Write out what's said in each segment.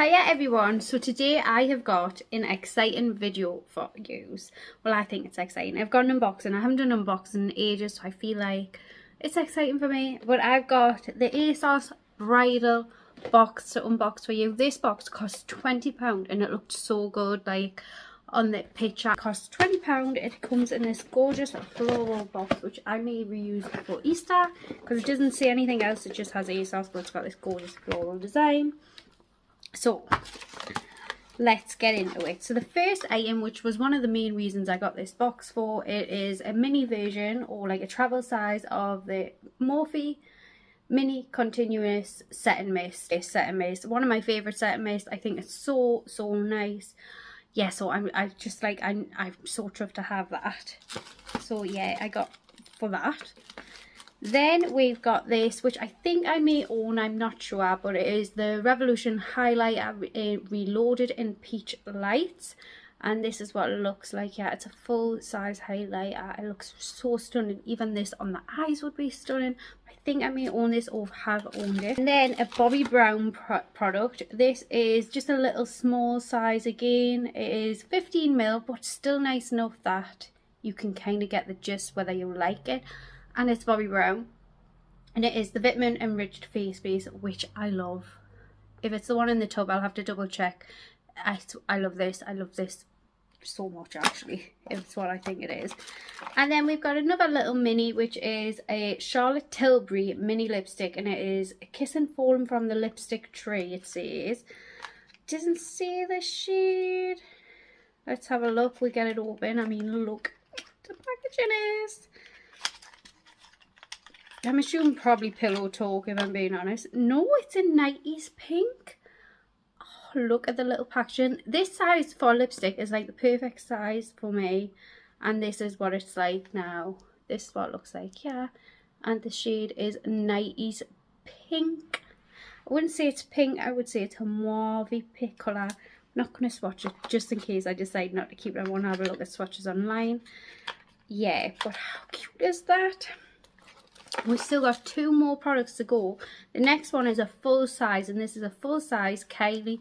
Hiya everyone, so today I have got an exciting video for you. Well, I think it's exciting. I've got an unboxing. I haven't done an unboxing in ages, so I feel like it's exciting for me. But I've got the Asos Bridal box to unbox for you. This box cost £20 and it looked so good. Like on the picture, it costs £20. It comes in this gorgeous floral box, which I may reuse for Easter because it doesn't say anything else. It just has Asos, but it's got this gorgeous floral design. So let's get into it. So the first item, which was one of the main reasons I got this box for, it is a mini version or like a travel size of the Morphe mini continuous setting mist. One of my favorite setting mist. I think it's so nice. Yeah, so I'm so chuffed to have that. So yeah, I got for that. Then we've got this, which I think I may own, I'm not sure, but it is the Revolution Highlighter Reloaded in Peach Lights. And this is what it looks like. Yeah, it's a full-size highlighter. It looks so stunning. Even this on the eyes would be stunning. I think I may own this or have owned it. And then a Bobbi Brown product. This is just a little small size again. It is 15ml, but still nice enough that you can kind of get the gist whether you like it. And it's Bobbi Brown, and it is the vitamin enriched face base, which I love. If it's the one in the tub, I'll have to double check. I love this. I love this so much, actually, if it's what I think it is. And then we've got another little mini, which is a Charlotte Tilbury mini lipstick, and it is a Kiss and Fallen from the lipstick tree, it says. It doesn't say the shade. Let's have a look. We get it open. I mean, look what the packaging is. I'm assuming probably Pillow Talk, if I'm being honest. No, it's a 90s pink. Oh, look at the little packaging. This size for lipstick is like the perfect size for me. And this is what it's like now. This is what it looks like, yeah. And the shade is 90s pink. I wouldn't say it's pink. I would say it's a mauve pink colour. I'm not going to swatch it just in case I decide not to keep it. I want to have a look at swatches online. Yeah, but how cute is that? We've still got 2 more products to go. The next one is a full size, and this is a full size Kylie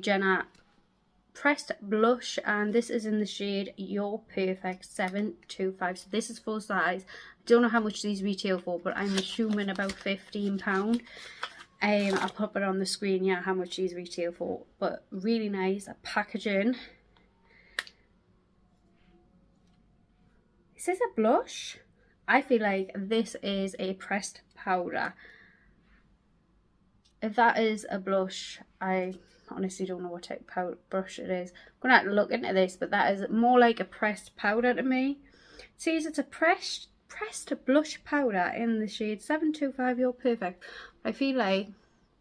Jenner pressed blush, and this is in the shade You're Perfect 725. So this is full size. I don't know how much these retail for, but I'm assuming about £15. I'll pop it on the screen, yeah, how much these retail for, but really nice packaging. Is this a blush? I feel like this is a pressed powder. If that is a blush, I honestly don't know what type of powder brush it is. I'm going to have to look into this, but that is more like a pressed powder to me. It says it's a pressed blush powder in the shade 725 You're Perfect. I feel like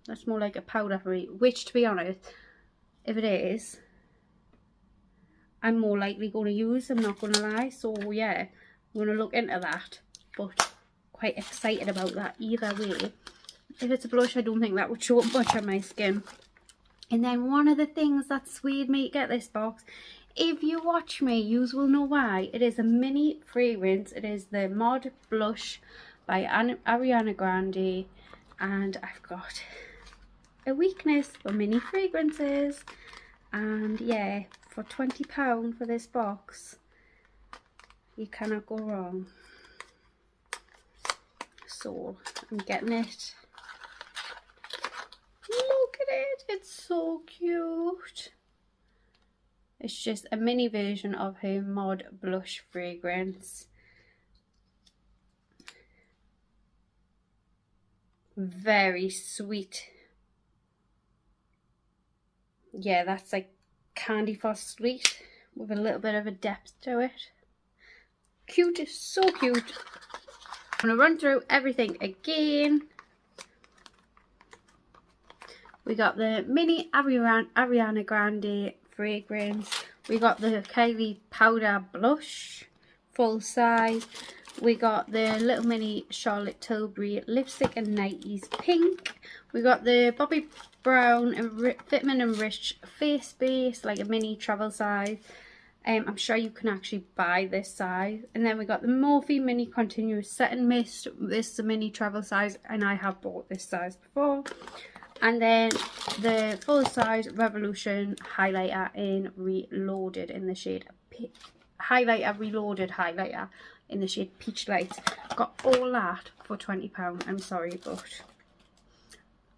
that's more like a powder for me, which, to be honest, if it is, I'm more likely going to use, I'm not going to lie. So yeah, I'm going to look into that, but quite excited about that either way. If it's a blush, I don't think that would show up much on my skin. And then one of the things that swayed me to get this box, if you watch me, you will know why. It is a mini fragrance. It is the Mod Blush by Ariana Grande, and I've got a weakness for mini fragrances. And yeah, for £20 for this box, you cannot go wrong. So I'm getting it. Look at it, it's so cute. It's just a mini version of her Mod Blush fragrance. Very sweet. Yeah, that's like candy for sweet with a little bit of a depth to it. Cute, so cute. I'm going to run through everything again. We got the mini Ariana Grande fragrance. We got the Kylie powder blush, full size. We got the little mini Charlotte Tilbury lipstick in 90s pink. We got the Bobbi Brown vitamin enriched face base, like a mini travel size. I'm sure you can actually buy this size. And then we got the Morphe mini continuous setting mist. This is a mini travel size, and I have bought this size before. And then the full size Revolution highlighter in Reloaded in the shade Reloaded highlighter in the shade Peach Light. Got all that for £20. I'm sorry, but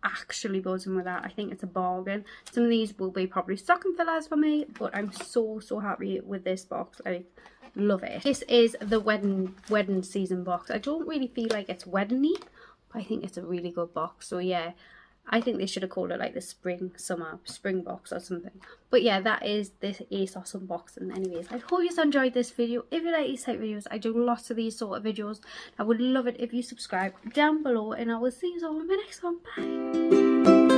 actually buzzing with that. I think it's a bargain. Some of these will be probably stocking fillers for me, but I'm so happy with this box. I love it. This is the wedding season box. I don't really feel like it's wedding-y, but I think it's a really good box. So yeah, I think they should have called it like the spring box or something. But yeah, that is this Asos unboxing. Anyways, I hope you enjoyed this video. If you like these type of videos, I do lots of these sort of videos. I would love it if you subscribe down below, and I will see you all in my next one. Bye.